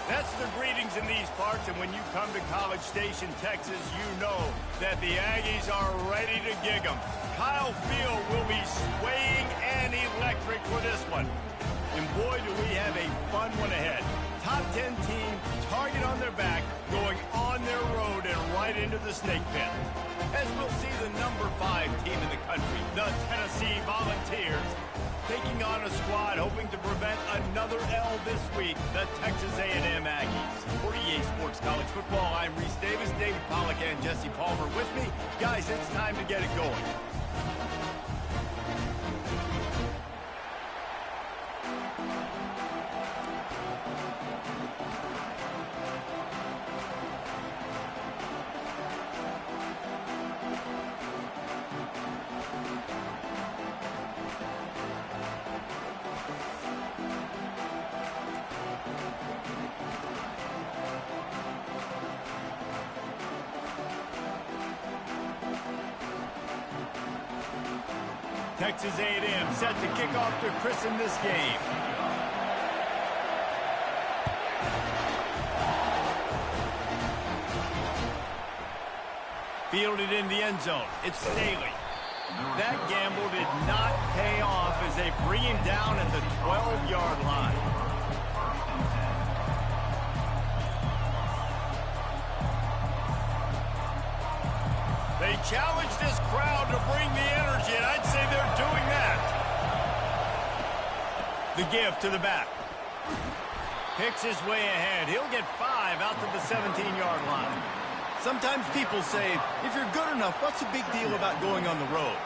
That's the greetings in these parts, and when you come to College Station, Texas, you know that the Aggies are ready to gig 'em. Kyle Field will be swaying and electric for this one. And boy, do we have a fun one ahead. Top 10 team, target on their back, going on their road and right into the snake pit. As we'll see the number 5 team in the country, the Tennessee Volunteers, taking on a squad hoping to prevent another L this week, the Texas A&M Aggies. For EA Sports College Football, I'm Reese Davis, David Pollack, and Jesse Palmer with me. Guys, it's time to get it going. Texas A&M set to kick off to christen this game. Fielded in the end zone. It's Staley. That gamble did not pay off as they bring him down at the 12-yard line. They challenge this crowd to bring the energy, and I'd say they're doing that. The give to the back. Picks his way ahead. He'll get 5 out to the 17-yard line. Sometimes people say, if you're good enough, what's the big deal about going on the road?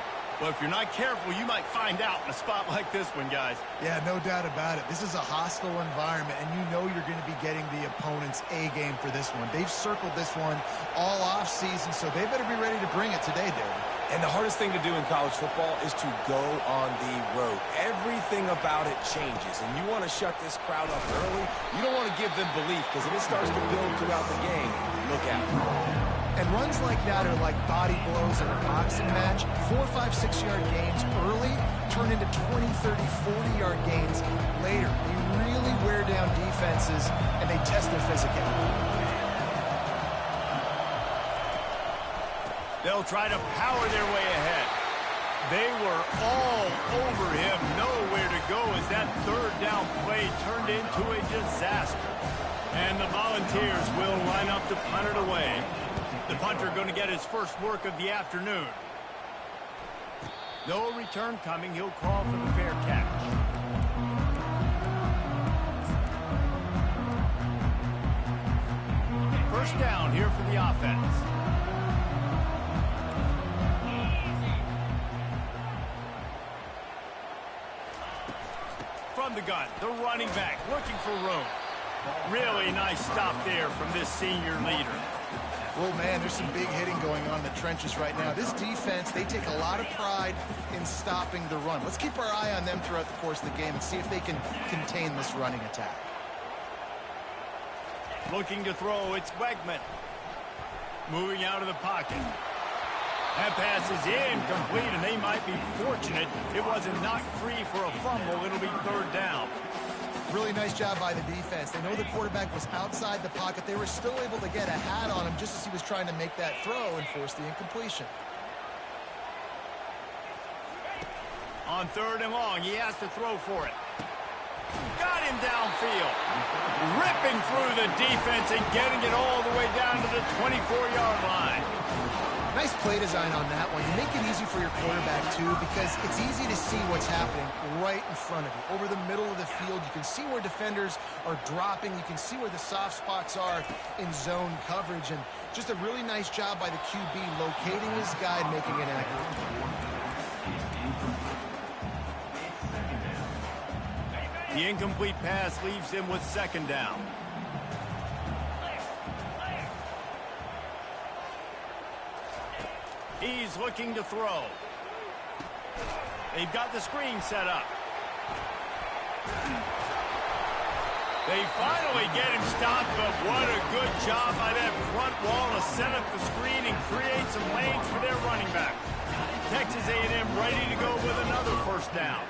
Well, if you're not careful, you might find out in a spot like this one, guys. Yeah, no doubt about it. This is a hostile environment, and you know you're going to be getting the opponent's A-game for this one. They've circled this one all off-season, so they better be ready to bring it today, David. And the hardest thing to do in college football is to go on the road. Everything about it changes, and you want to shut this crowd up early. You don't want to give them belief, because if it starts to build throughout the game, look out. And runs like that are like body blows in a boxing match. 4, 5, 6-yard gains early turn into 20, 30, 40-yard gains later. They really wear down defenses, and they test their physicality. They'll try to power their way ahead. They were all over him, nowhere to go as that third down play turned into a disaster. And the Volunteers will line up to punt it away. The punter going to get his first work of the afternoon. No return coming. He'll call for the fair catch. First down here for the offense. From the gun, the running back looking for room. Really nice stop there from this senior leader. Well, man, there's some big hitting going on in the trenches right now. This defense, they take a lot of pride in stopping the run. Let's keep our eye on them throughout the course of the game and see if they can contain this running attack. Looking to throw, it's Wegman. Moving out of the pocket. That pass is incomplete, and they might be fortunate it wasn't knocked free for a fumble. It'll be third down. Really nice job by the defense. They know the quarterback was outside the pocket. They were still able to get a hat on him just as he was trying to make that throw and force the incompletion. On third and long, he has to throw for it. Got him downfield. Ripping through the defense and getting it all the way down to the 24-yard line. Nice play design on that one. You make it easy for your quarterback, too, because it's easy to see what's happening right in front of you. Over the middle of the field, you can see where defenders are dropping. You can see where the soft spots are in zone coverage. And just a really nice job by the QB locating his guy and making it accurate. The incomplete pass leaves him with second down. He's looking to throw. They've got the screen set up. They finally get him stopped, but what a good job by that front wall to set up the screen and create some lanes for their running back. Texas A&M ready to go with another first down.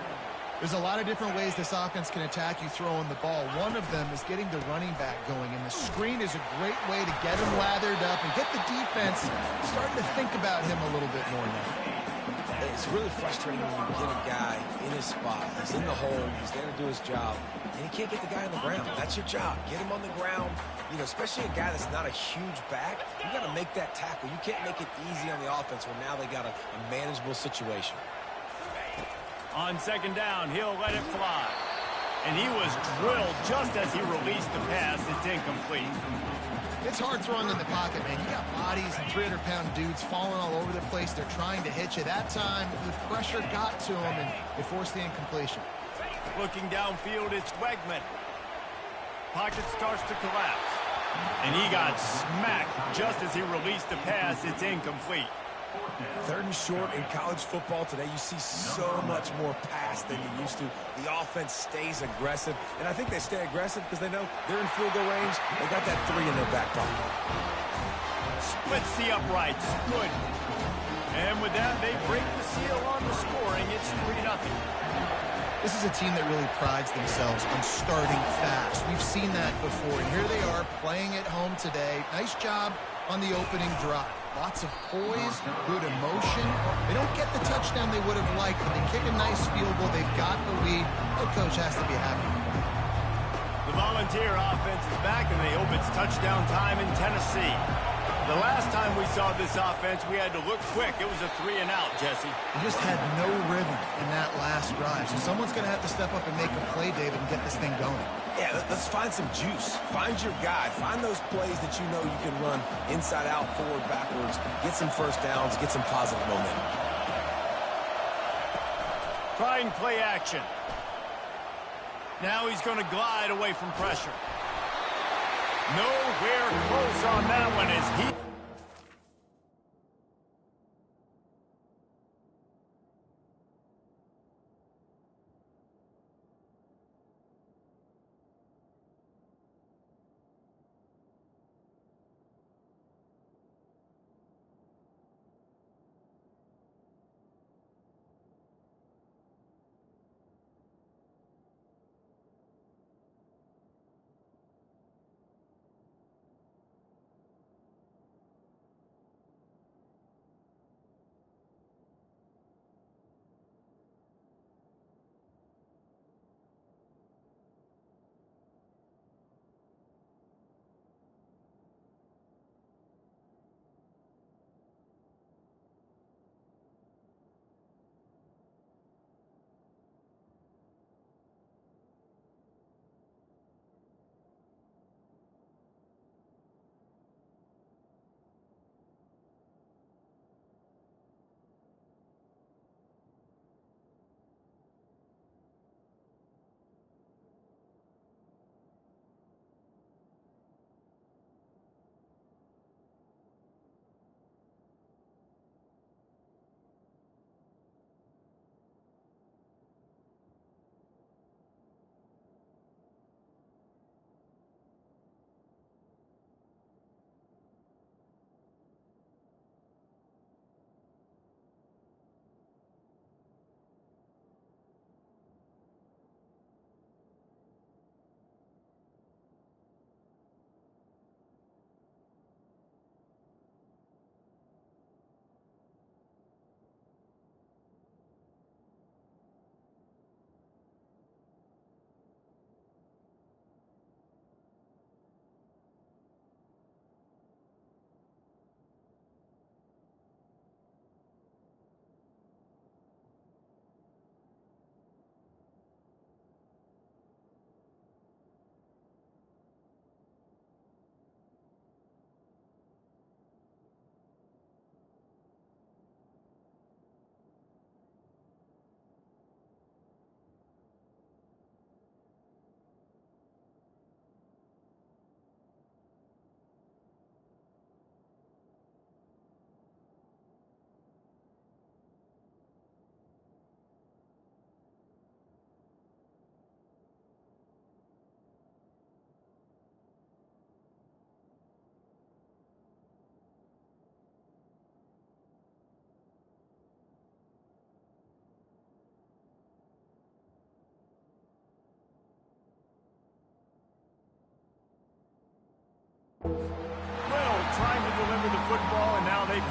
There's a lot of different ways this offense can attack you throwing the ball. One of them is getting the running back going, and the screen is a great way to get him lathered up and get the defense starting to think about him a little bit more now. It's really frustrating when you get a guy in his spot. He's in the hole. He's there to do his job, and he can't get the guy on the ground. That's your job. Get him on the ground. You know, especially a guy that's not a huge back. You got to make that tackle. You can't make it easy on the offense when now they got a manageable situation. On second down, he'll let it fly. And he was drilled just as he released the pass. It's incomplete. It's hard throwing in the pocket, man. You got bodies and 300-pound dudes falling all over the place. They're trying to hit you. That time, the pressure got to him, and it forced the incompletion. Looking downfield, it's Wegman. Pocket starts to collapse. And he got smacked just as he released the pass. It's incomplete. 3rd and short in college football today. You see so much more pass than you used to. The offense stays aggressive, and I think they stay aggressive because they know they're in field goal range. They got that 3 in their back pocket. Splits the uprights. Good. And with that, they break the seal on the scoring. It's 3-0. This is a team that really prides themselves on starting fast. We've seen that before, and here they are playing at home today. Nice job on the opening drive. Lots of poise, good emotion. They don't get the touchdown they would have liked, but they kick a nice field goal. They've got the lead. The coach has to be happy. The Volunteer offense is back, and they hope it's touchdown time in Tennessee. The last time we saw this offense, we had to look quick. It was a 3-and-out, Jesse. They just had no rhythm in that last drive. So someone's going to have to step up and make a play, David, and get this thing going. Yeah, let's find some juice. Find your guy. Find those plays that you know you can run inside out, forward, backwards. Get some first downs. Get some positive momentum. Trying play action. Now he's going to glide away from pressure. Nowhere close on that one as he...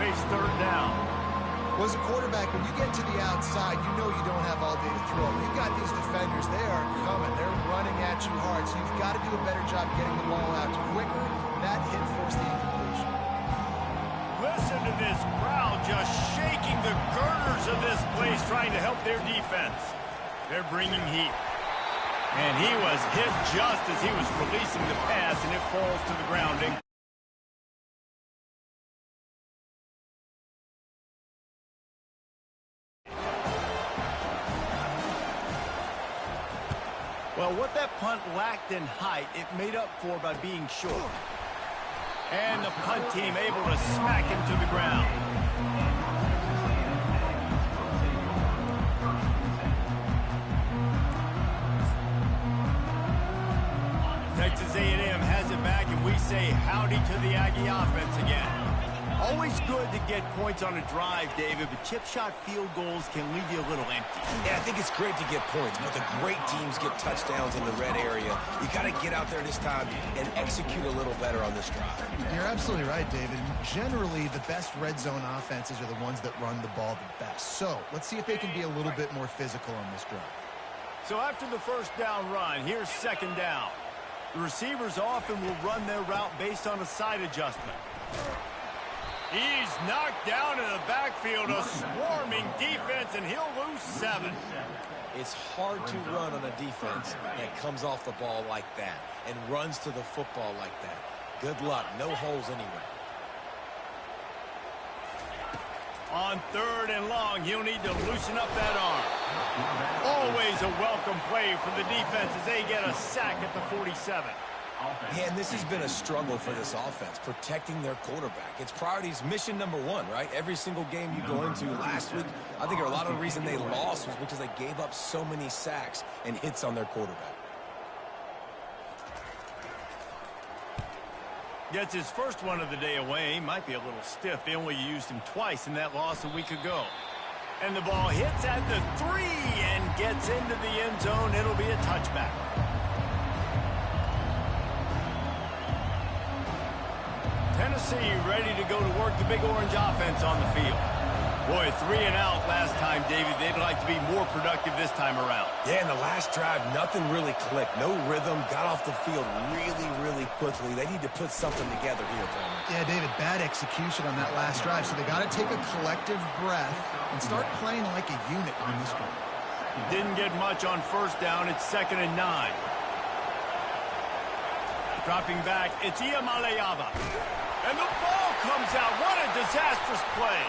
Braves third down. Well, as a quarterback, when you get to the outside, you know you don't have all day to throw. You've got these defenders, they are coming. They're running at you hard, so you've got to do a better job getting the ball out quicker. That hit forced the incompletion. Listen to this crowd just shaking the girders of this place, trying to help their defense. They're bringing heat. And he was hit just as he was releasing the pass, and it falls to the ground. Well, what that punt lacked in height, it made up for by being short. And the punt team able to smack him to the ground. Texas A&M has it back, and we say howdy to the Aggie offense again. Always good to get points on a drive, David, but chip shot field goals can leave you a little empty. Yeah, I think it's great to get points, but the great teams get touchdowns in the red area. You got to get out there this time and execute a little better on this drive. You're absolutely right, David. Generally, the best red zone offenses are the ones that run the ball the best. So let's see if they can be a little bit more physical on this drive. So after the first down run, here's second down. The receivers often will run their route based on a side adjustment. He's knocked down in the backfield, a swarming defense, and he'll lose 7. It's hard to run on a defense that comes off the ball like that and runs to the football like that. Good luck. No holes anywhere. On third and long, he'll need to loosen up that arm. Always a welcome play for the defense as they get a sack at the 47. Yeah, and this has been a struggle for this offense, protecting their quarterback. It's priorities, mission number 1, right? Every single game you go into last week, I think a lot of the reason they lost was because they gave up so many sacks and hits on their quarterback. Gets his first one of the day away. Might be a little stiff. They only used him twice in that loss a week ago. And the ball hits at the 3 and gets into the end zone. It'll be a touchback. Tennessee ready to go to work the Big Orange offense on the field. Boy, 3 and out last time, David. They'd like to be more productive this time around. Yeah, in the last drive, nothing really clicked. No rhythm. Got off the field really, really quickly. They need to put something together here, Palmer. Yeah, David, bad execution on that last drive, so they got to take a collective breath and start playing like a unit on this one. Didn't get much on first down. It's 2nd and 9. Dropping back, it's Iamaleava. And the ball comes out. What a disastrous play.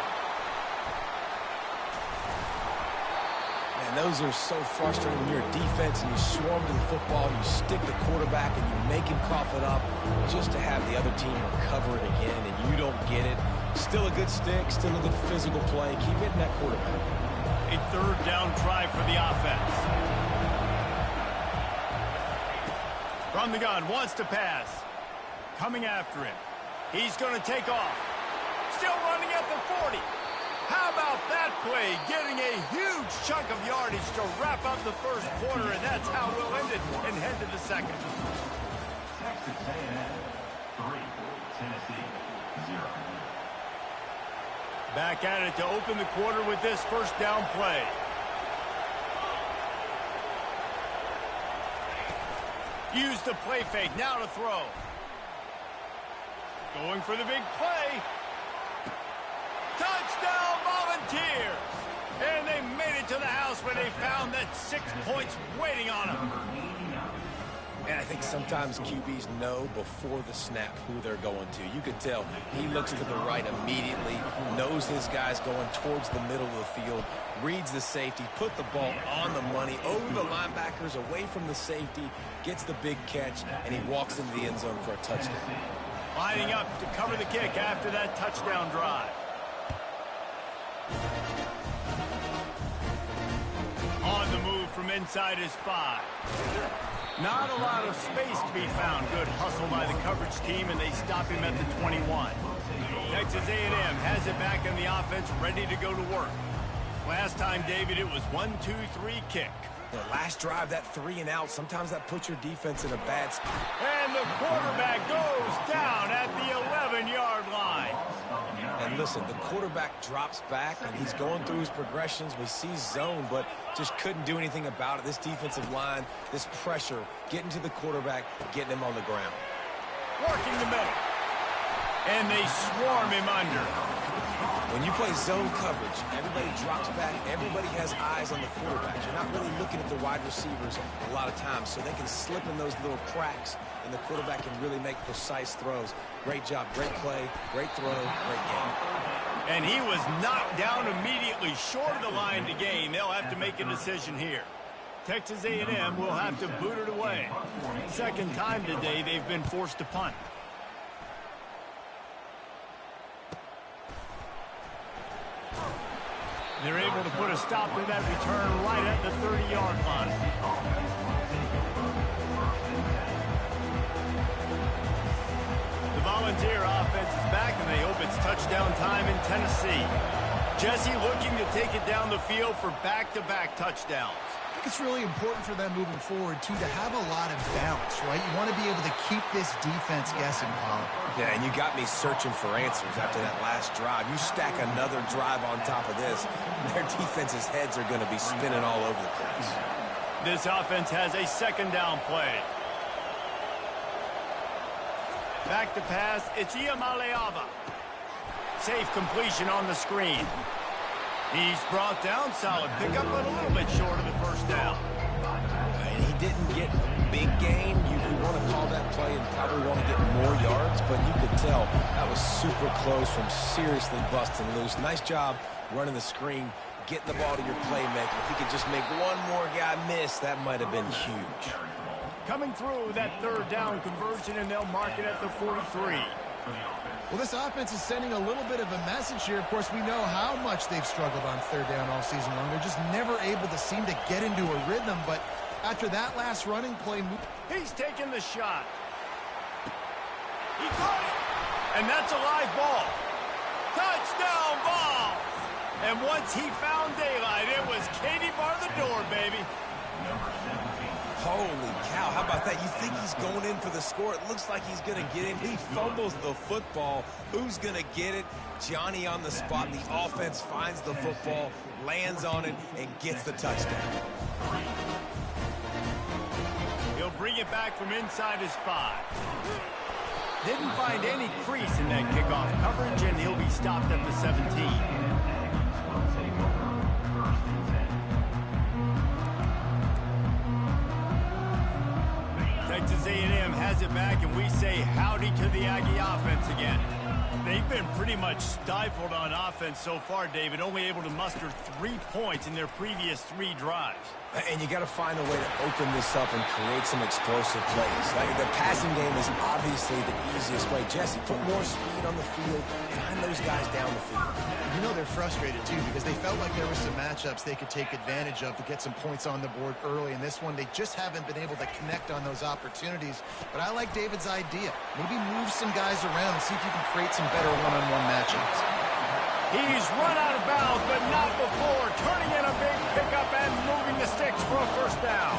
And those are so frustrating when you're a defense and you swarm to the football, you stick the quarterback and you make him cough it up just to have the other team recover it again, and you don't get it. Still a good stick, still a good physical play. Keep hitting that quarterback. A third down try for the offense. From the gun, wants to pass. Coming after him. He's going to take off. Still running at the 40. How about that play? Getting a huge chunk of yardage to wrap up the first quarter, and that's how we'll end it and head to the second. Texas A&M 3, Tennessee 0. Back at it to open the quarter with this first down play. Use the play fake, now to throw. Going for the big play. Touchdown Volunteers! And they made it to the house where they found that 6 points waiting on them. And I think sometimes QBs know before the snap who they're going to. You could tell he looks to the right immediately, knows his guy's going towards the middle of the field, reads the safety, put the ball on the money, over the linebackers, away from the safety, gets the big catch, and he walks into the end zone for a touchdown. Lining up to cover the kick after that touchdown drive. On the move from inside his 5. Not a lot of space to be found. Good hustle by the coverage team, and they stop him at the 21. Texas A&M has it back in the offense, ready to go to work. Last time, David, it was 1-2-3 kick. The last drive, that 3 and out, sometimes that puts your defense in a bad spot. And the quarterback goes down at the 11-yard line. And Listen, the quarterback drops back, and he's going through his progressions. We see zone, but just couldn't do anything about it. This defensive line, this pressure, getting to the quarterback, getting him on the ground. Working the middle. And they swarm him under. When you play zone coverage, everybody drops back. Everybody has eyes on the quarterback. You're not really looking at the wide receivers a lot of times, so they can slip in those little cracks, and the quarterback can really make precise throws. Great job, great play, great throw, great game. And he was knocked down immediately short of the line to gain. They'll have to make a decision here. Texas A&M will have to boot it away. Second time today they've been forced to punt. They're able to put a stop to that return right at the 30-yard line. The Volunteer offense is back, and they hope it's touchdown time in Tennessee. Jesse looking to take it down the field for back-to-back touchdowns. I think it's really important for them moving forward, too, to have a lot of balance, right? You want to be able to keep this defense guessing, Paul. Yeah, and you got me searching for answers after that last drive. You stack another drive on top of this, their defense's heads are going to be spinning all over the place. This offense has a second down play. Back to pass, it's Iamaleava. Safe completion on the screen. He's brought down, solid pickup, but a little bit short of the first down. And he didn't get a big gain. You want to call that play and probably want to get more yards, but you could tell that was super close from seriously busting loose. Nice job running the screen, getting the ball to your playmaker. If he could just make one more guy miss, that might have been huge. Coming through that third down conversion, and they'll mark it at the 43. Well, this offense is sending a little bit of a message here. Of course, we know how much they've struggled on third down all season long. They're just never able to seem to get into a rhythm, but after that last running play... He's taking the shot. He caught it. And that's a live ball. Touchdown ball. And once he found daylight, it was Katie bar the door, baby. Holy cow, how about that? You think he's going in for the score. It looks like he's going to get in. He fumbles the football. Who's going to get it? Johnny on the spot. The offense finds the football, lands on it, and gets the touchdown. He'll bring it back from inside his 5. Didn't find any crease in that kickoff coverage, and he'll be stopped at the 17. Texas A&M has it back, and we say howdy to the Aggie offense again. They've been pretty much stifled on offense so far, David, only able to muster 3 points in their previous 3 drives. And you got to find a way to open this up and create some explosive plays. Like the passing game is obviously the easiest way. Jesse, put more speed on the field. Find those guys down the field. You know they're frustrated, too, because they felt like there were some matchups they could take advantage of to get some points on the board early. In this one, they just haven't been able to connect on those opportunities. But I like David's idea. Maybe move some guys around and see if you can create some better one-on-one matchups. He's run out of bounds, but not before turning in a big pickup and moving the sticks for a first down.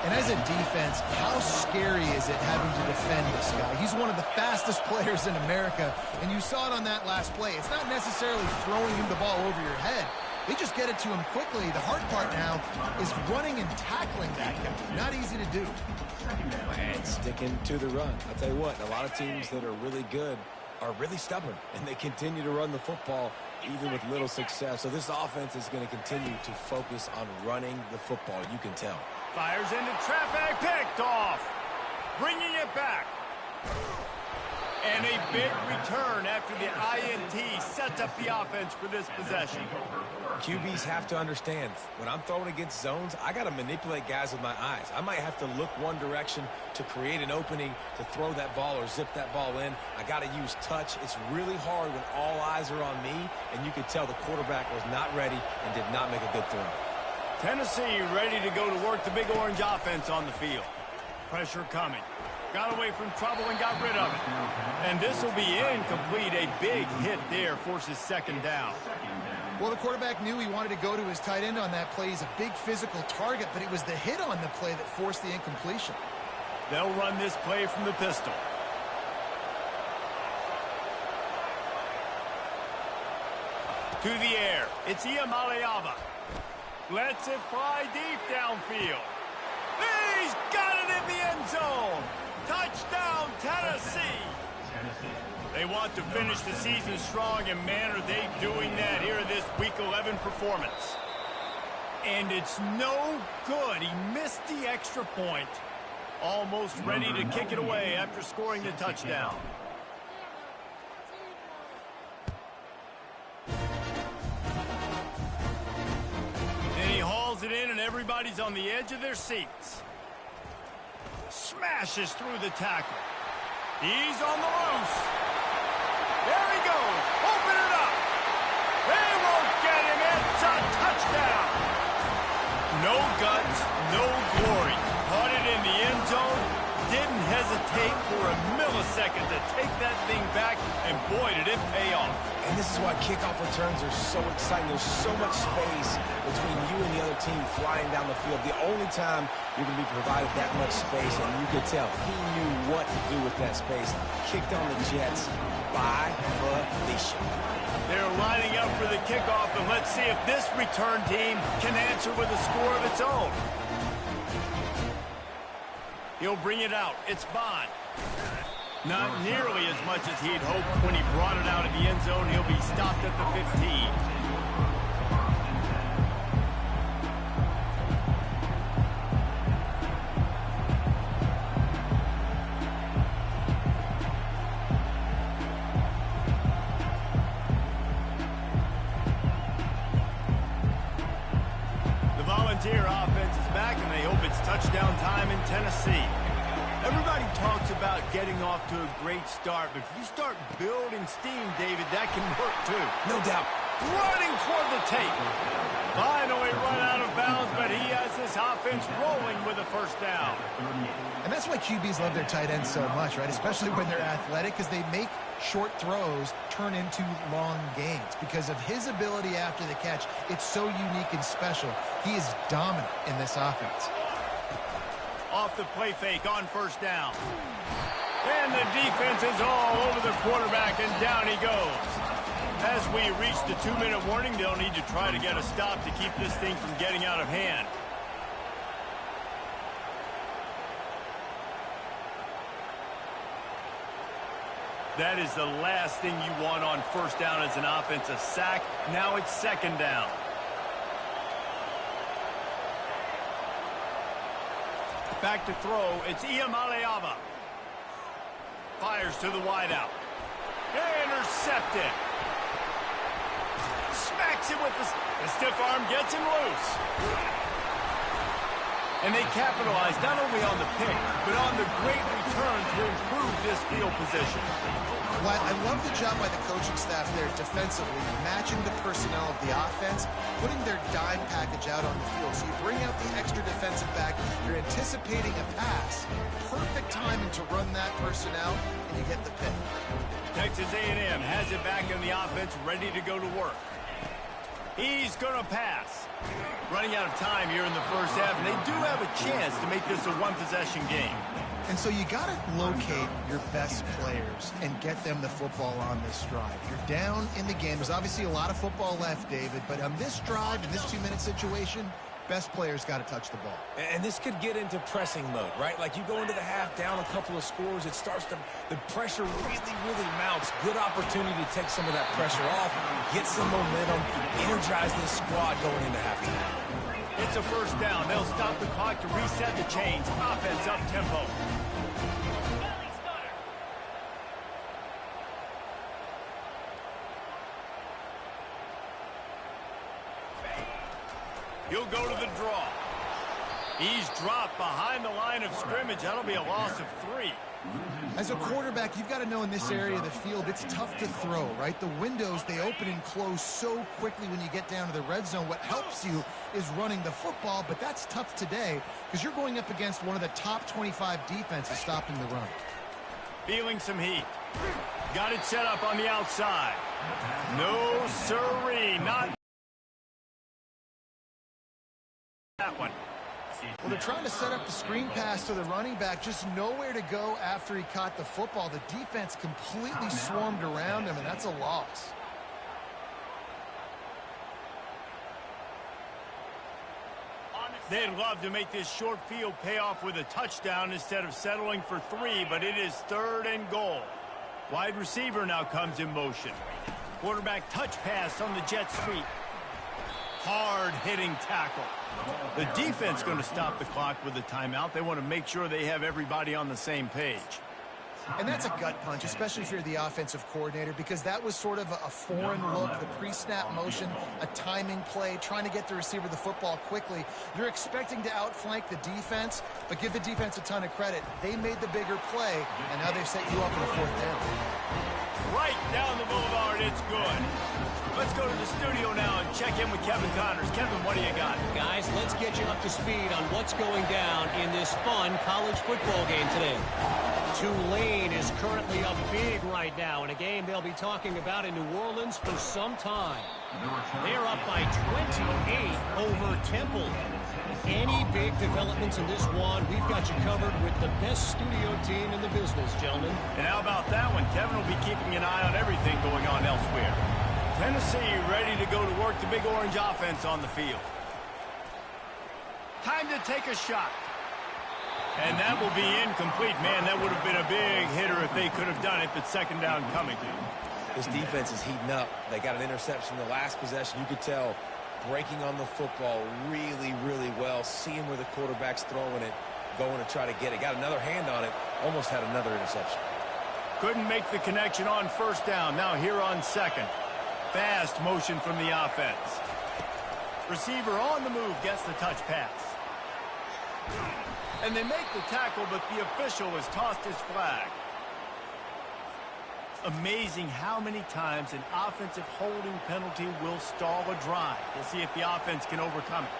And as a defense, how scary is it having to defend this guy? He's one of the fastest players in America, and you saw it on that last play. It's not necessarily throwing him the ball over your head. They just get it to him quickly. The hard part now is running and tackling that guy. Not easy to do. And sticking to the run. I'll tell you what, a lot of teams that are really good are really stubborn, and they continue to run the football even with little success. So this offense is going to continue to focus on running the football. You can tell. Fires into traffic, picked off. Bringing it back. And a big return after the INT sets up the offense for this possession. QBs have to understand, when I'm throwing against zones, I got to manipulate guys with my eyes. I might have to look one direction to create an opening to throw that ball or zip that ball in. I got to use touch. It's really hard when all eyes are on me, and you could tell the quarterback was not ready and did not make a good throw. Tennessee ready to go to work the Big Orange offense on the field. Pressure coming. Got away from trouble and got rid of it. And this will be incomplete. A big hit there forces second down. Well, the quarterback knew he wanted to go to his tight end on that play. He's a big physical target, but it was the hit on the play that forced the incompletion. They'll run this play from the pistol. To the air. It's Iamaleava. Lets it fly deep downfield. He's got it in the end zone. Touchdown, Tennessee. They want to finish the season strong, and man, are they doing that here in this Week 11 performance. And it's no good. He missed the extra point. Almost ready to kick it away after scoring the touchdown. And he hauls it in, and everybody's on the edge of their seats. Smashes through the tackle. He's on the loose. There he goes. Open it up. They won't get him. It's a touchdown. No guts, no glory. Caught it in the end zone. Didn't hesitate for a millisecond to take that thing back, and boy, did it pay off. And this is why kickoff returns are so exciting. There's so much space between you and the other team flying down the field. The only time you're going to be provided that much space, and you could tell he knew what to do with that space. Kicked on the Jets by Felicia. They're lining up for the kickoff, and let's see if this return team can answer with a score of its own. He'll bring it out. It's Bond. Not nearly as much as he'd hoped when he brought it out of the end zone. He'll be stopped at the 15. The Volunteer offense is back, and they hope it's touchdown time in Tennessee. Everybody talks about getting off to a great start, but if you start building steam, David, that can work too. No doubt. Running toward the tape. Finally run out of bounds, but he has this offense rolling with a first down. And that's why QBs love their tight ends so much, right? Especially when they're athletic, because they make short throws turn into long gains. Because of his ability after the catch, it's so unique and special. He is dominant in this offense. Off the play fake on first down. And the defense is all over the quarterback, and down he goes. As we reach the 2-minute warning, they'll need to try to get a stop to keep this thing from getting out of hand. That is the last thing you want on first down as an offense, a sack. Now it's second down. Back to throw. It's Iamaleava. Fires to the wideout. Intercepted. Smacks it with the stiff arm, gets him loose. And they capitalize not only on the pick, but on the great return to improve this field position. Well, I love the job by the coaching staff there defensively, matching the personnel of the offense, putting their dime package out on the field. So you bring out the extra defensive back, you're anticipating a pass, perfect timing to run that personnel, and you get the pick. Texas A&M has it back in the offense, ready to go to work. He's going to pass. Running out of time here in the first half, and they do have a chance to make this a one-possession game. And so you got to locate your best players and get them the football on this drive. You're down in the game. There's obviously a lot of football left, David, but on this drive, in this 2-minute situation, best players got to touch the ball. And this could get into pressing mode, right? Like you go into the half down a couple of scores, it starts to, the pressure really mounts. Good opportunity to take some of that pressure off, get some momentum, energize this squad going into halftime. It's a first down. They'll stop the clock to reset the chains. Offense up tempo. He'll go to the draw. He's dropped behind the line of scrimmage. That'll be a loss of 3. As a quarterback, you've got to know in this area of the field, it's tough to throw, right? The windows, they open and close so quickly when you get down to the red zone. What helps you is running the football, but that's tough today because you're going up against one of the top 25 defenses stopping the run. Feeling some heat. Got it set up on the outside. No siree, not that one. Well, they're trying to set up the screen pass to the running back, just nowhere to go after he caught the football. The defense completely swarmed around him, and that's a loss. They'd love to make this short field pay off with a touchdown instead of settling for 3, but it is 3rd and goal. Wide receiver now comes in motion. Quarterback touch pass on the jet sweep. Hard-hitting tackle. The defense going to stop the clock with a timeout. They want to make sure they have everybody on the same page. And that's a gut punch, especially if you're the offensive coordinator, because that was sort of a foreign look, the pre-snap motion, a timing play, trying to get the receiver the football quickly. You're expecting to outflank the defense, but give the defense a ton of credit. They made the bigger play, and now they've set you up in the 4th down. Right down the boulevard, it's good. Let's go to the studio now and check in with Kevin Connors. Kevin, what do you got? Guys, let's get you up to speed on what's going down in this fun college football game today. Tulane is currently up big right now in a game they'll be talking about in New Orleans for some time. They're up by 28 over Temple. Any big developments in this one, we've got you covered with the best studio team in the business, gentlemen. And how about that one? Kevin will be keeping an eye on everything going on elsewhere. Tennessee ready to go to work the Big Orange offense on the field. Time to take a shot. And that will be incomplete. Man, that would have been a big hitter if they could have done it, but 2nd down coming. This defense is heating up. They got an interception the last possession. You could tell breaking on the football really, really well, seeing where the quarterback's throwing it, going to try to get it. Got another hand on it, almost had another interception. Couldn't make the connection on 1st down. Now here on 2nd. Fast motion from the offense. Receiver on the move gets the touch pass. And they make the tackle, but the official has tossed his flag. Amazing how many times an offensive holding penalty will stall a drive. We'll see if the offense can overcome it.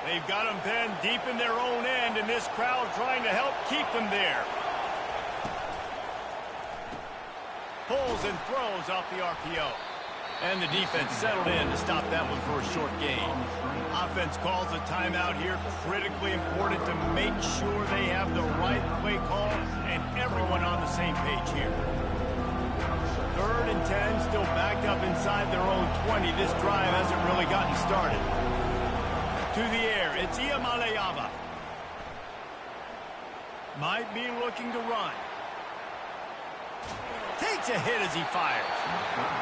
They've got them pinned deep in their own end, and this crowd trying to help keep them there. Pulls and throws off the RPO. And the defense settled in to stop that one for a short gain. Offense calls a timeout here. Critically important to make sure they have the right play call and everyone on the same page here. 3rd and 10, still backed up inside their own 20. This drive hasn't really gotten started. To the air, it's Iamaleava. Might be looking to run. Takes a hit as he fires.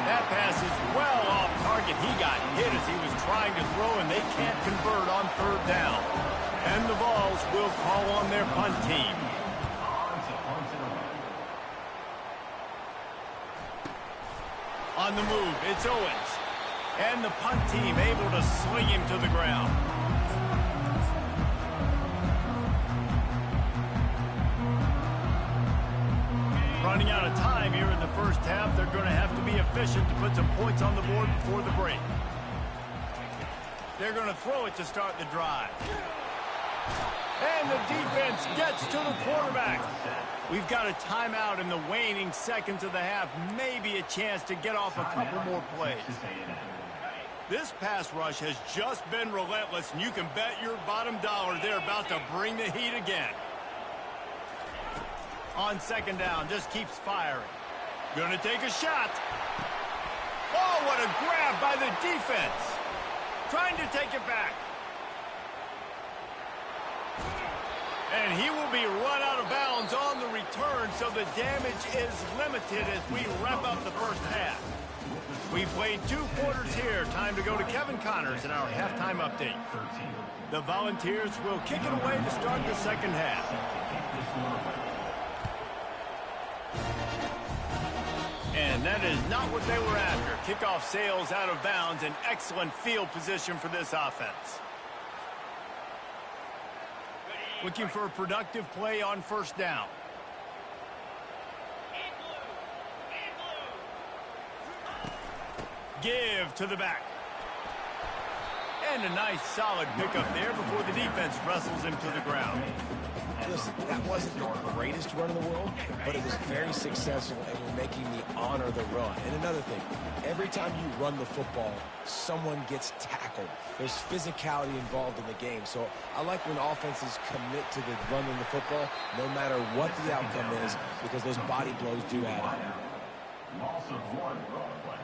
That pass is well off target. He got hit as he was trying to throw, and they can't convert on 3rd down. And the Vols will call on their punt team. On the move, it's Owens. And the punt team able to sling him to the ground. Running out of time here in the 1st half. They're going to have to be efficient to put some points on the board before the break. They're going to throw it to start the drive. And the defense gets to the quarterback. We've got a timeout in the waning seconds of the half. Maybe a chance to get off a couple more plays. This pass rush has just been relentless, and you can bet your bottom dollar they're about to bring the heat again. On 2nd down, just keeps firing. Gonna take a shot. Oh, what a grab by the defense. Trying to take it back. And he will be run out of bounds on the return, so the damage is limited as we wrap up the 1st half. We played 2 quarters here. Time to go to Kevin Connors in our halftime update. The Volunteers will kick it away to start the 2nd half. And that is not what they were after. Kickoff sails out of bounds. An excellent field position for this offense. Looking for a productive play on 1st down. Give to the back. And a nice solid pickup there before the defense wrestles him to the ground. Listen, that wasn't the greatest run in the world, but it was very successful, and we're making the honor the run. And another thing, every time you run the football, someone gets tackled. There's physicality involved in the game. So I like when offenses commit to the running the football, no matter what the outcome is, because those body blows do add up. Loss of 1 on the play.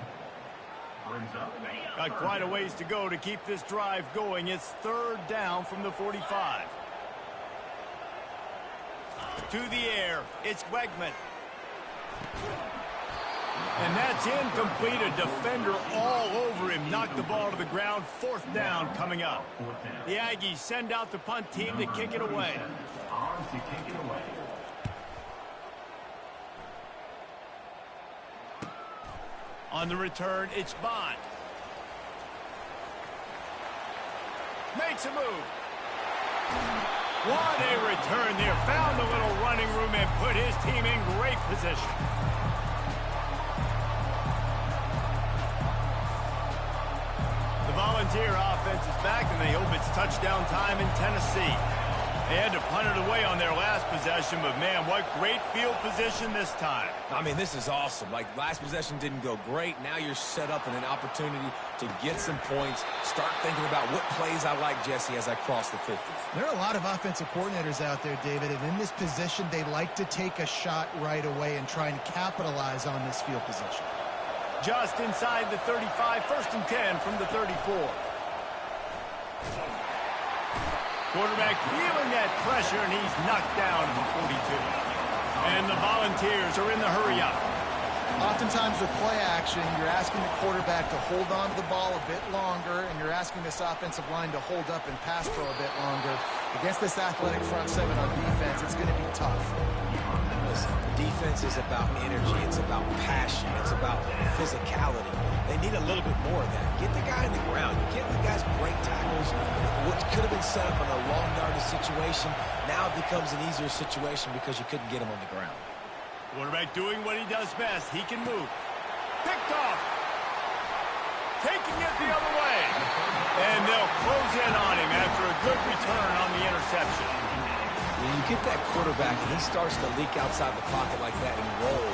Brings up. Got quite a ways to go to keep this drive going. It's 3rd down from the 45. To the air, it's Wegman. And that's incomplete. A defender all over him. Knocked the ball to the ground. 4th down coming up. The Aggies send out the punt team to kick it away. Arms to kick it away. On the return, it's Bond. Makes a move. What a return there. Found the little running room and put his team in great position. The Volunteer offense is back, and they hope it's touchdown time in Tennessee. They had to punt it away on their last possession, but, man, what great field position this time. I mean, this is awesome. Like, last possession didn't go great. Now you're set up in an opportunity to get some points. Start thinking about what plays I like, Jesse, as I cross the 50s. There are a lot of offensive coordinators out there, David, and in this position, they like to take a shot right away and try and capitalize on this field position. Just inside the 35, 1st and 10 from the 34. Quarterback feeling that pressure, and he's knocked down to the 42. And the Volunteers are in the hurry-up. Oftentimes with play action, you're asking the quarterback to hold on to the ball a bit longer, and you're asking this offensive line to hold up and pass pro a bit longer. Against this athletic front seven on defense, it's going to be tough. Listen, defense is about energy. It's about passion. It's about physicality. They need a little bit more of that. Get the guy in the ground. You get the guys break tackles. What could have been set up in a long yardage situation, now it becomes an easier situation because you couldn't get him on the ground. Quarterback doing what he does best. He can move. Picked off. Taking it the other way. And they'll close in on him after a good return on the interception. When you get that quarterback and he starts to leak outside the pocket like that and roll,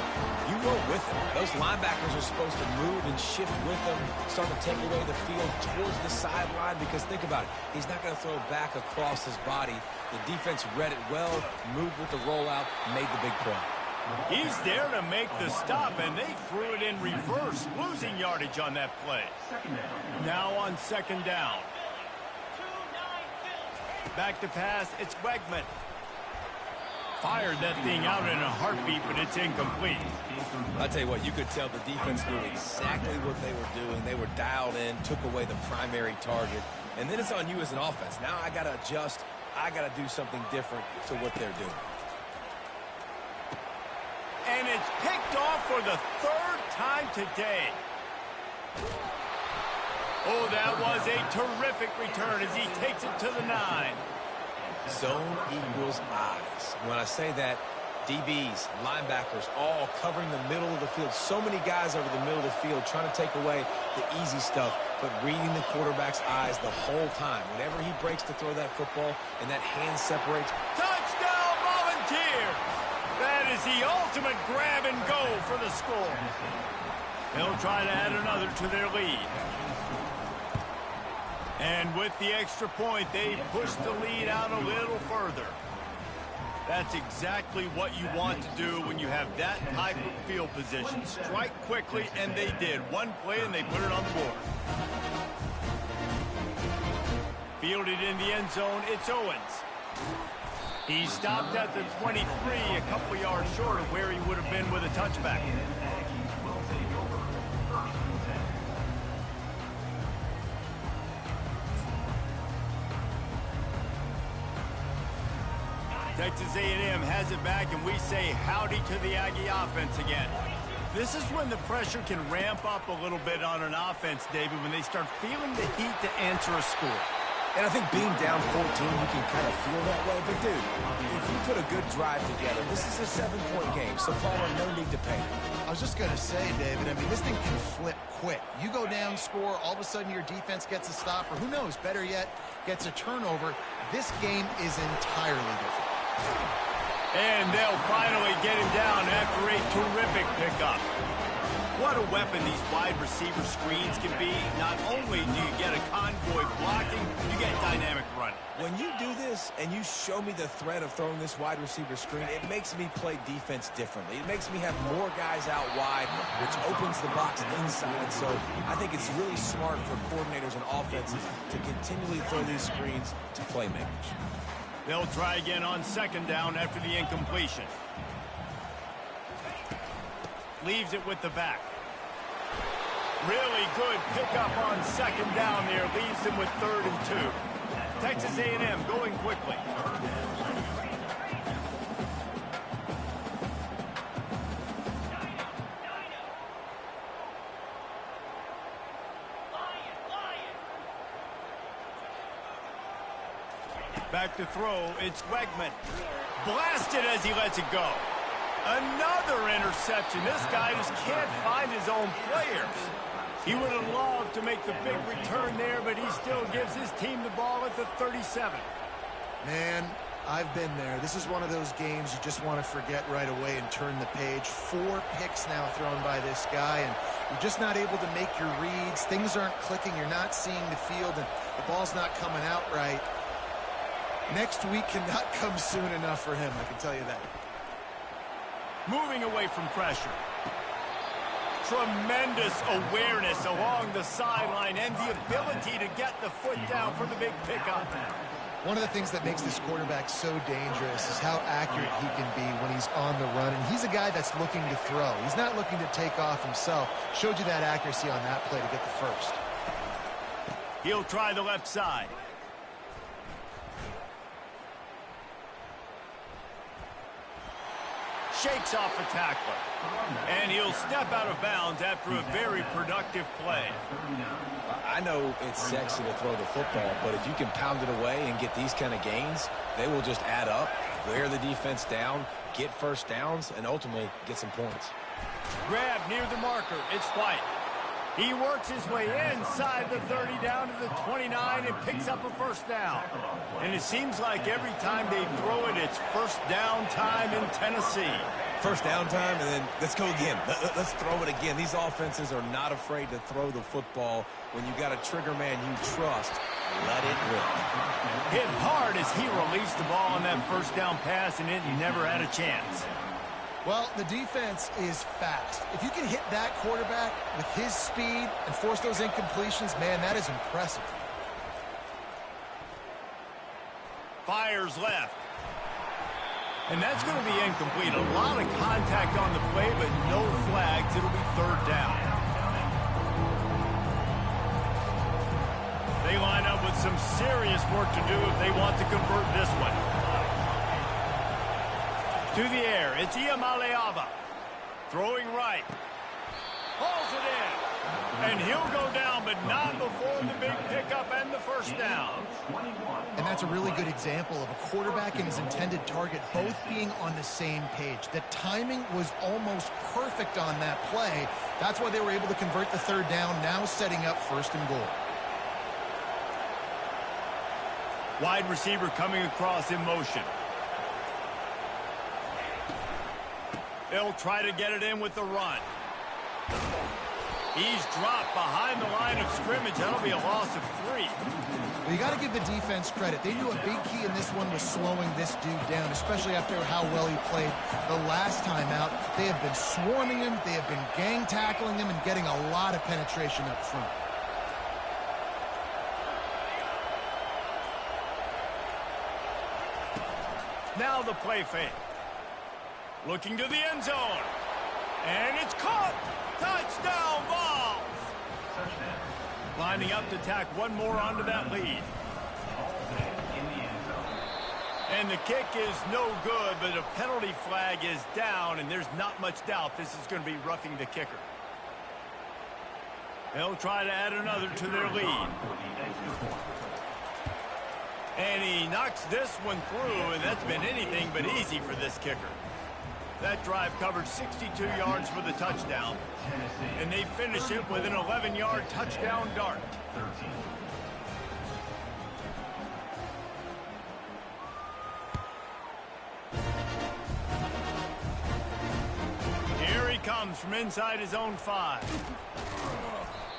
you roll with him. Those linebackers are supposed to move and shift with him, start to take away the field towards the sideline, because think about it, he's not going to throw back across his body. The defense read it well, moved with the rollout, made the big play. He's there to make the stop, and they threw it in reverse, losing yardage on that play. Now on 2nd down. Back to pass, it's Wegman. Fired that thing out in a heartbeat, but it's incomplete. I'll tell you what, you could tell the defense knew exactly what they were doing. They were dialed in, took away the primary target, and then it's on you as an offense. Now I got to adjust. I got to do something different to what they're doing. And it's picked off for the 3rd time today. Oh, that was a terrific return as he takes it to the 9. Zone equals eyes. When I say that, DBs, linebackers, all covering the middle of the field. So many guys over the middle of the field trying to take away the easy stuff, but reading the quarterback's eyes the whole time. Whenever he breaks to throw that football and that hand separates. Touchdown, Volunteers! That is the ultimate grab and go for the score. They'll try to add another to their lead. And with the extra point, they push the lead out a little further. That's exactly what you want to do when you have that type of field position. Strike quickly, and they did. One play, and they put it on the board. Fielded in the end zone, it's Owens. He stopped at the 23, a couple yards short of where he would have been with a touchback. Texas A&M has it back, and we say howdy to the Aggie offense again. This is when the pressure can ramp up a little bit on an offense, David, when they start feeling the heat to answer a score. And I think being down 14, you can kind of feel that way. But, dude, if you put a good drive together, this is a 7-point game, so Palmer, no need to panic. I was just going to say, David, I mean, this thing can flip quick. You go down, score, all of a sudden your defense gets a stop, or who knows, better yet, gets a turnover. This game is entirely different. And they'll finally get him down after a terrific pickup. What a weapon these wide receiver screens can be. Not only do you get a convoy blocking, you get dynamic running. When you do this and you show me the threat of throwing this wide receiver screen, it makes me play defense differently. It makes me have more guys out wide, which opens the box inside. So I think it's really smart for coordinators and offenses to continually throw these screens to playmakers. They'll try again on second down after the incompletion. Leaves it with the back. Really good pickup on second down there. Leaves them with 3rd and 2. Texas A&M going quickly. Back to throw. It's Wegman. Blasted as he lets it go. Another interception. This guy just can't find his own players. He would have loved to make the big return there, but he still gives his team the ball at the 37. Man, I've been there. This is one of those games you just want to forget right away and turn the page. 4 picks now thrown by this guy, and you're just not able to make your reads. Things aren't clicking. You're not seeing the field, and the ball's not coming out right. Next week cannot come soon enough for him, I can tell you that. Moving away from pressure. Tremendous awareness along the sideline and the ability to get the foot down for the big pickup. One of the things that makes this quarterback so dangerous is how accurate he can be when he's on the run. And he's a guy that's looking to throw. He's not looking to take off himself. Showed you that accuracy on that play to get the first. He'll try the left side. Shakes off a tackler. And he'll step out of bounds after a very productive play. I know it's sexy to throw the football, but if you can pound it away and get these kind of gains, they will just add up, wear the defense down, get first downs, and ultimately get some points. Grab near the marker. It's White. He works his way inside the 30 down to the 29 and picks up a first down. And it seems like every time they throw it, it's first down time in Tennessee. First down time, and then let's go again. Let's throw it again. These offenses are not afraid to throw the football. When you got a trigger man you trust, let it rip. Hit hard as he released the ball on that first down pass, and it never had a chance. Well, the defense is fast. If you can hit that quarterback with his speed and force those incompletions, man, that is impressive. Fires left. And that's going to be incomplete. A lot of contact on the play, but no flags. It'll be 3rd down. They line up with some serious work to do if they want to convert this one. To the air, it's Iamaleava. Throwing right. Hauls it in. And he'll go down, but not before the big pickup and the first down. And that's a really good example of a quarterback and his intended target both being on the same page. The timing was almost perfect on that play. That's why they were able to convert the 3rd down, now setting up 1st and goal. Wide receiver coming across in motion. They'll try to get it in with the run. He's dropped behind the line of scrimmage. That'll be a loss of 3. Well, you got to give the defense credit. They knew a big key in this one was slowing this dude down, especially after how well he played the last time out. They have been swarming him. They have been gang tackling him and getting a lot of penetration up front. Now the play fake. Looking to the end zone. And it's caught. Touchdown, Vols. Lining up to tack one more onto that lead. And the kick is no good, but a penalty flag is down, and there's not much doubt this is going to be roughing the kicker. They'll try to add another to their lead. And he knocks this one through, and that's been anything but easy for this kicker. That drive covered 62 yards for the touchdown, and they finish it with an 11-yard touchdown dart. Here he comes. comes from inside his own 5.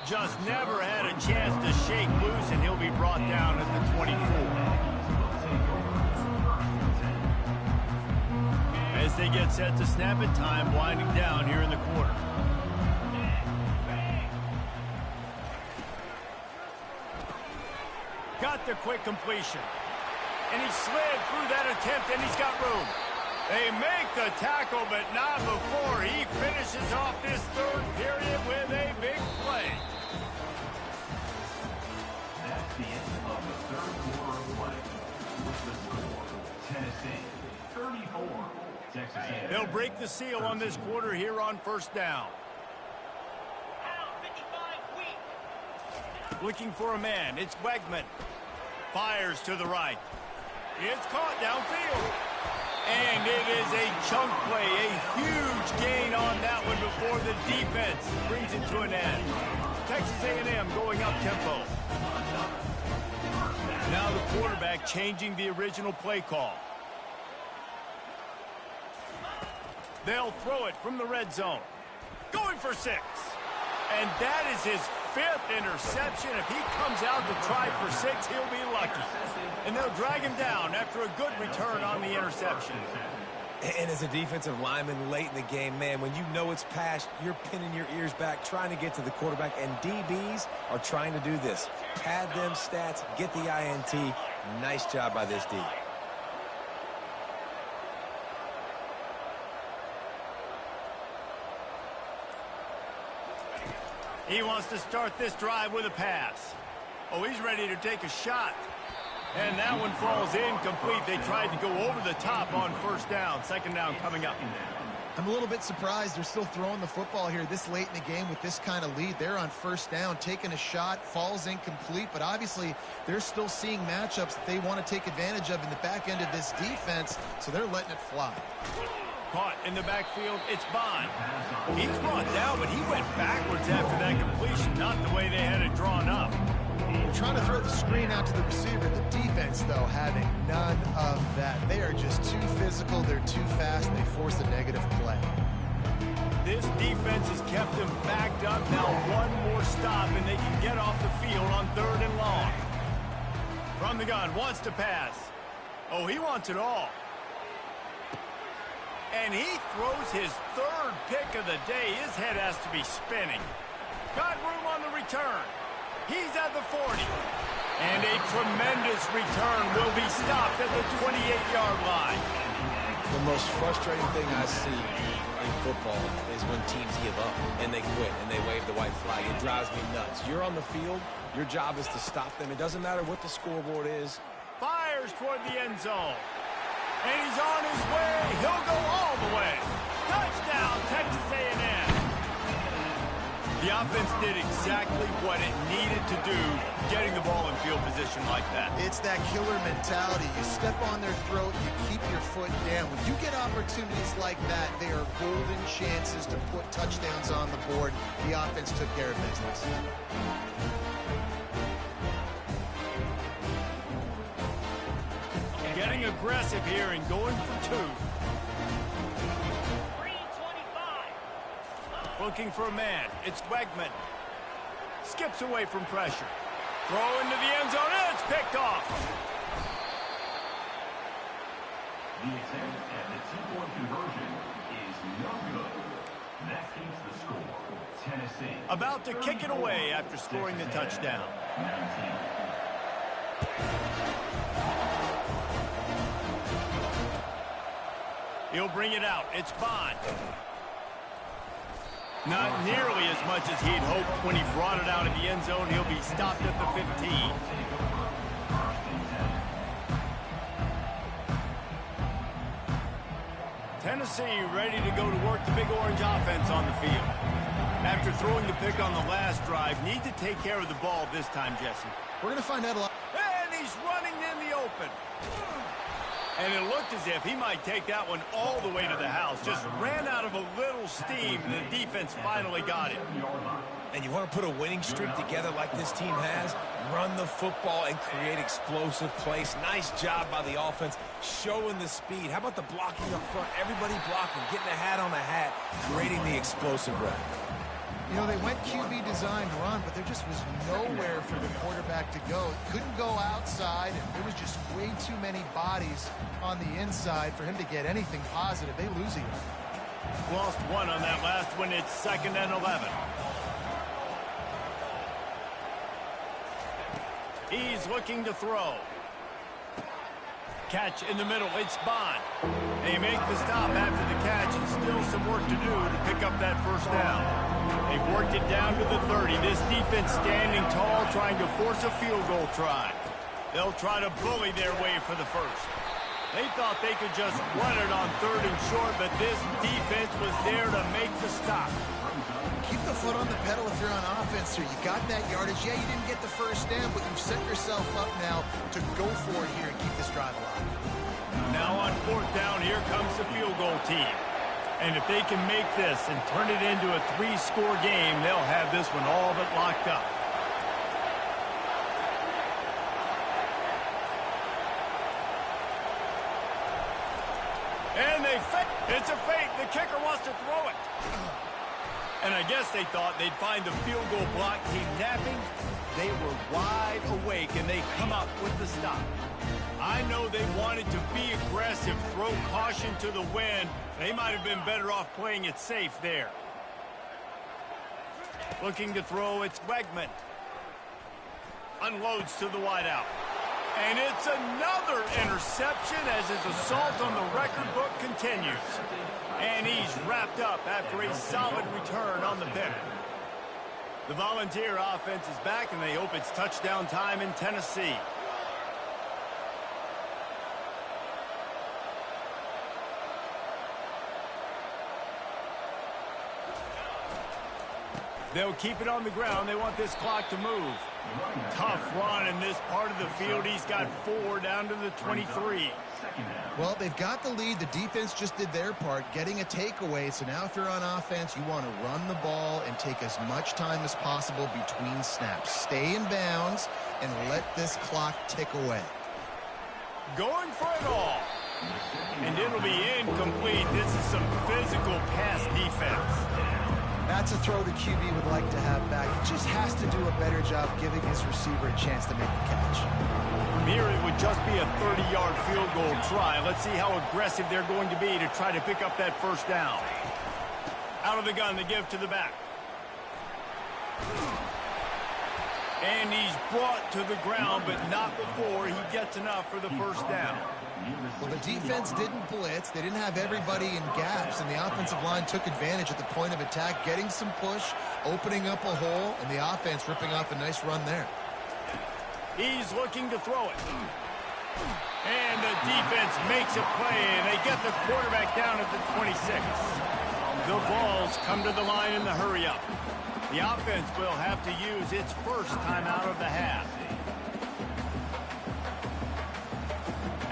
Just never had a chance to shake loose, and he'll be brought down at the 24. As they get set to snap it, time winding down here in the quarter. Got the quick completion. And he slid through that attempt, and he's got room. They make the tackle, but not before he finishes off this third period with a big play. That's the end of the third quarter of play. With the score, Tennessee 34, Texas A&M. They'll break the seal on this quarter here on first down. Looking for a man. It's Wegman. Fires to the right. It's caught downfield. And it is a chunk play. A huge gain on that one before the defense brings it to an end. Texas A&M going up tempo. Now the quarterback changing the original play call. They'll throw it from the red zone. Going for 6. And that is his 5th interception. If he comes out to try for 6, he'll be lucky. And they'll drag him down after a good return on the interception. And as a defensive lineman late in the game, man, when you know it's passed, you're pinning your ears back, trying to get to the quarterback. And DBs are trying to do this. Pad them stats, get the INT. Nice job by this D. He wants to start this drive with a pass. Oh, he's ready to take a shot. And that one falls incomplete. They tried to go over the top on first down. Second down coming up. I'm a little bit surprised they're still throwing the football here this late in the game with this kind of lead. They're on first down, taking a shot, falls incomplete, but obviously they're still seeing matchups that they want to take advantage of in the back end of this defense, so they're letting it fly. Caught in the backfield, it's Bond. He's brought down, but he went backwards after that completion, not the way they had it drawn up. They're trying to throw the screen out to the receiver. The defense, though, having none of that. They are just too physical, they're too fast, and they force a negative play. This defense has kept them backed up. Now one more stop, and they can get off the field on 3rd and long. From the gun, wants to pass. Oh, he wants it all. And he throws his 3rd pick of the day. His head has to be spinning. Got room on the return. He's at the 40. And a tremendous return will be stopped at the 28-yard line. The most frustrating thing I see in football is when teams give up and they quit and they wave the white flag. It drives me nuts. You're on the field. Your job is to stop them. It doesn't matter what the scoreboard is. Fires toward the end zone. And he's on his way. He'll go all the way. Touchdown, Texas A&M. The offense did exactly what it needed to do, getting the ball in field position like that. It's that killer mentality. You step on their throat, you keep your foot down. When you get opportunities like that, they are golden chances to put touchdowns on the board. The offense took care of business. Getting aggressive here and going for 2. Looking for a man. It's Wegman. Skips away from pressure. Throw into the end zone. And it's picked off. The attempt at the 2-point conversion is no good. That keeps the score. Tennessee. About to kick it away after scoring the touchdown. 19. He'll bring it out. It's Bond. Not nearly as much as he'd hoped when he brought it out of the end zone. He'll be stopped at the 15. Tennessee ready to go to work the Big Orange offense on the field. After throwing the pick on the last drive, need to take care of the ball this time, Jesse. We're going to find out a lot. And he's running in the open. And it looked as if he might take that one all the way to the house. Just ran out of a little steam, and the defense finally got it. And you want to put a winning streak together like this team has, run the football and create explosive plays. Nice job by the offense, showing the speed. How about the blocking up front? Everybody blocking, getting a hat on a hat, creating the explosive run. You know, they went QB designed run, but there just was nowhere for the quarterback to go. Couldn't go outside, and there was just way too many bodies on the inside for him to get anything positive. They lose it. Lost one on that last one. It's 2nd and 11. He's looking to throw. Catch in the middle. It's Bond. They make the stop after the catch, and still some work to do to pick up that first down. They've worked it down to the 30. This defense standing tall, trying to force a field goal try. They'll try to bully their way for the first. They thought they could just run it on 3rd and short, but this defense was there to make the stop. Keep the foot on the pedal if you're on offense here. You got that yardage. Yeah, you didn't get the first down, but you've set yourself up now to go for it here and keep this drive alive. Now on 4th down, here comes the field goal team. And if they can make this and turn it into a 3-score game, they'll have this one all but locked up. And they fake. It's a fake. The kicker wants to throw it. And I guess they thought they'd find the field goal block team napping. They were wide awake, and they come up with the stop. I know they wanted to be aggressive, throw caution to the wind. They might have been better off playing it safe there. Looking to throw, it's Wegman. Unloads to the wideout. And it's another interception as his assault on the record book continues. And he's wrapped up after a solid return on the pick. The Volunteer offense is back, and they hope it's touchdown time in Tennessee. They'll keep it on the ground. They want this clock to move. Tough run in this part of the field. He's got 4 down to the 23. Well, they've got the lead. The defense just did their part, getting a takeaway. So now if you're on offense, you want to run the ball and take as much time as possible between snaps. Stay in bounds and let this clock tick away. Going for it all. And it'll be incomplete. This is some physical pass defense. That's a throw the QB would like to have back. He just has to do a better job giving his receiver a chance to make the catch. From here, it would just be a 30-yard field goal try. Let's see how aggressive they're going to be to try to pick up that first down. Out of the gun, they give to the back. And he's brought to the ground, but not before he gets enough for the first down. Well, the defense didn't blitz. They didn't have everybody in gaps, and the offensive line took advantage at the point of attack, getting some push, opening up a hole, and the offense ripping off a nice run there. He's looking to throw it. And the defense makes a play, and they get the quarterback down at the 26. The Vols come to the line in the hurry-up. The offense will have to use its first timeout of the half.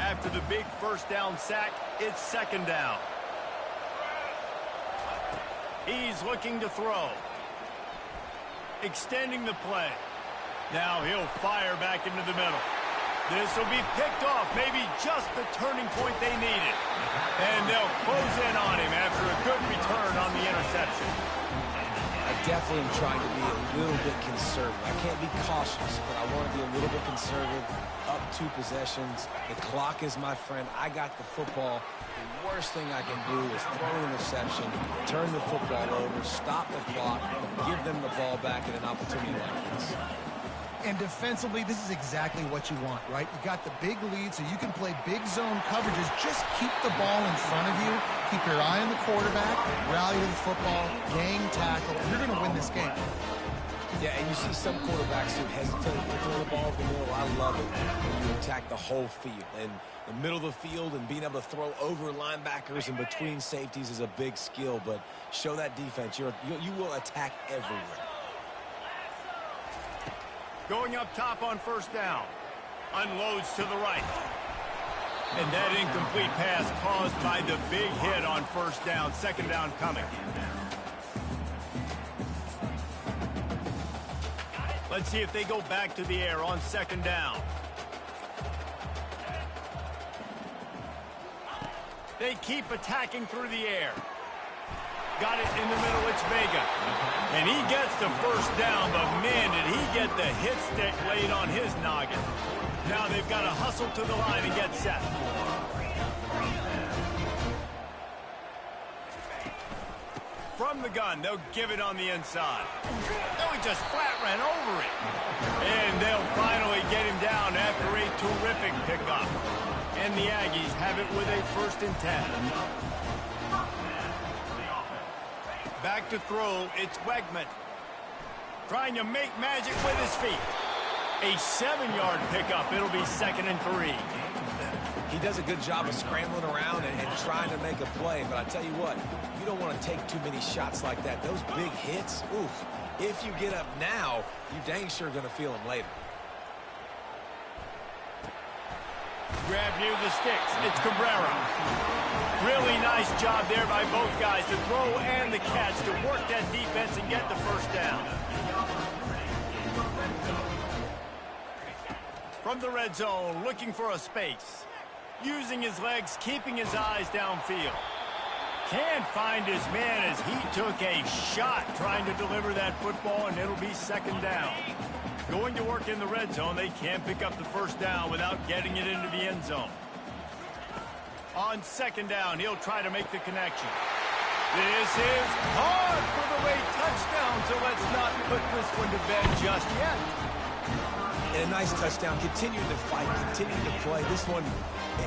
After the big first down sack, it's 2nd down. He's looking to throw. Extending the play. Now he'll fire back into the middle. This will be picked off, maybe just the turning point they needed. And they'll close in on him after a good return on the interception. I definitely am trying to be a little bit conservative. I can't be cautious, but I want to be a little bit conservative. Up 2 possessions. The clock is my friend. I got the football. The worst thing I can do is throw an interception, turn the football over, stop the clock, give them the ball back at an opportunity like this. And defensively, this is exactly what you want, right? You got the big lead, so you can play big zone coverages. Just keep the ball in front of you. Keep your eye on the quarterback, rally to the football, gang tackle. You're going to win this game. Yeah, and you see some quarterbacks who hesitate to throw the ball over the middle. I love it when you attack the whole field. And the middle of the field and being able to throw over linebackers and between safeties is a big skill. But show that defense. You will attack everywhere. Going up top on first down. Unloads to the right. And that incomplete pass caused by the big hit on first down. 2nd down coming. Let's see if they go back to the air on second down. They keep attacking through the air. Got it in the middle, it's Vega. And he gets the first down, but man, did he get the hit stick laid on his noggin. Now they've got to hustle to the line and get set. From the gun, they'll give it on the inside. No, he just flat ran over it. And they'll finally get him down after a terrific pickup. And the Aggies have it with a 1st and 10. Back to throw, it's Wegman. Trying to make magic with his feet. A 7-yard pickup. It'll be 2nd and 3. He does a good job of scrambling around and trying to make a play, but I tell you what, you don't want to take too many shots like that. Those big hits, oof. If you get up now, you dang sure going to feel them later. Grab near the sticks. It's Cabrera. Really nice job there by both guys, the throw and the catch, to work that defense and get the first down. From the red zone, looking for a space. Using his legs, keeping his eyes downfield. Can't find his man as he took a shot trying to deliver that football, and it'll be 2nd down. Going to work in the red zone, they can't pick up the first down without getting it into the end zone. On 2nd down, he'll try to make the connection. This is hard for the late touchdown, so let's not put this one to bed just yet. And a nice touchdown. Continuing to fight, continuing to play. This one,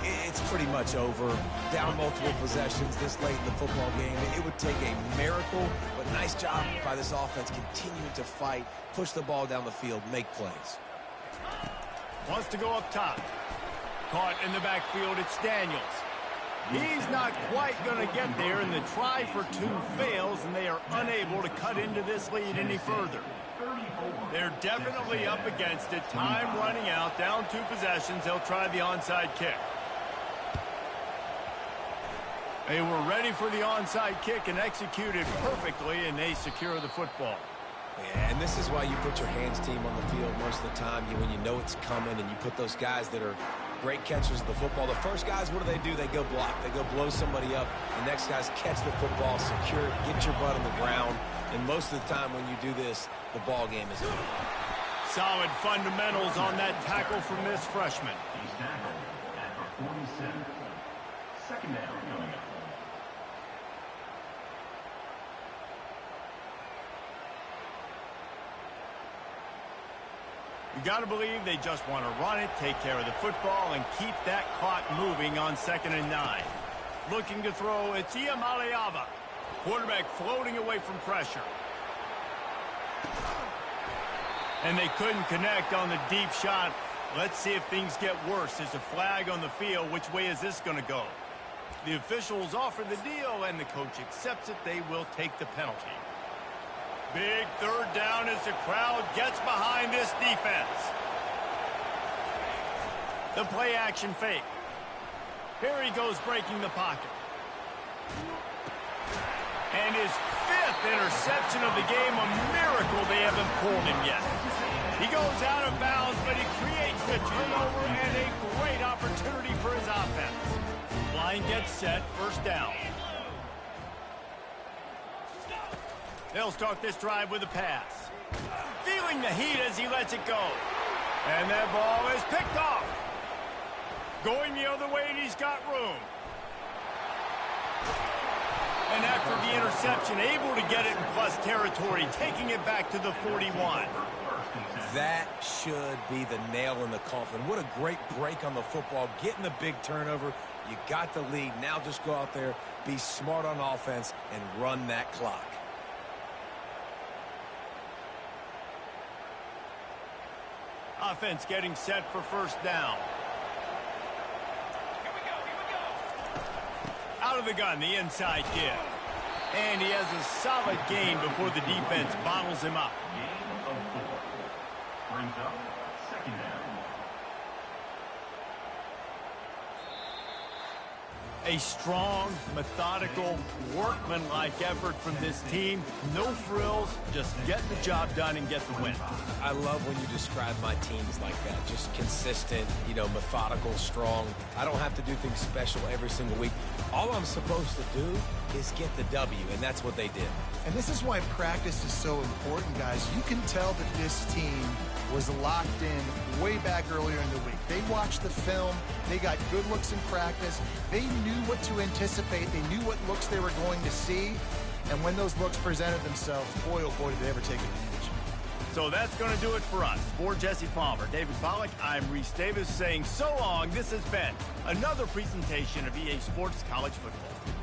it's pretty much over. Down multiple possessions this late in the football game. It would take a miracle, but nice job by this offense continuing to fight, push the ball down the field, make plays. Wants to go up top. Caught in the backfield, it's Daniels. He's not quite going to get there, and the try for 2 fails, and they are unable to cut into this lead any further. They're definitely up against it. Time running out, down 2 possessions. They'll try the onside kick. They were ready for the onside kick and executed perfectly, and they secure the football. Yeah, and this is why you put your hands team on the field most of the time when you know it's coming, and you put those guys that are great catchers of the football. The first guys, what do? They go block. They go blow somebody up. The next guys catch the football, secure it, get your butt on the ground. And most of the time when you do this, the ball game is over. Solid fundamentals on that tackle from this freshman. He's tackled at the 47. 2nd down coming up. You got to believe they just want to run it, take care of the football, and keep that clock moving on 2nd and 9. Looking to throw, it's Iamaleava. Quarterback floating away from pressure. And they couldn't connect on the deep shot. Let's see if things get worse. There's a flag on the field. Which way is this going to go? The officials offer the deal, and the coach accepts it. They will take the penalty. Big 3rd down as the crowd gets behind this defense. The play action fake. Here he goes breaking the pocket. And his 5th interception of the game, a miracle they haven't pulled him yet. He goes out of bounds, but he creates the turnover and a great opportunity for his offense. Line gets set, 1st down. They'll start this drive with a pass. Feeling the heat as he lets it go. And that ball is picked off. Going the other way, and he's got room. And after the interception, able to get it in plus territory, taking it back to the 41. That should be the nail in the coffin. What a great break on the football, getting the big turnover. You got the lead. Now just go out there, be smart on offense, and run that clock. Offense getting set for 1st down. Out of the gun, the inside give. And he has a solid gain before the defense bottles him up. Gain of 4. Brings up 2nd down. A strong, methodical, workman-like effort from this team. No frills, just get the job done and get the win. I love when you describe my teams like that. Just consistent, methodical, strong. I don't have to do things special every single week. All I'm supposed to do is get the W, and that's what they did. And this is why practice is so important, guys. You can tell that this team was locked in way back earlier in the week. They watched the film. They got good looks in practice. They knew what to anticipate. They knew what looks they were going to see. And when those looks presented themselves, boy, oh boy, did they ever take advantage. So that's going to do it for us. For Jesse Palmer, David Pollack, I'm Reese Davis saying so long. This has been another presentation of EA Sports College Football.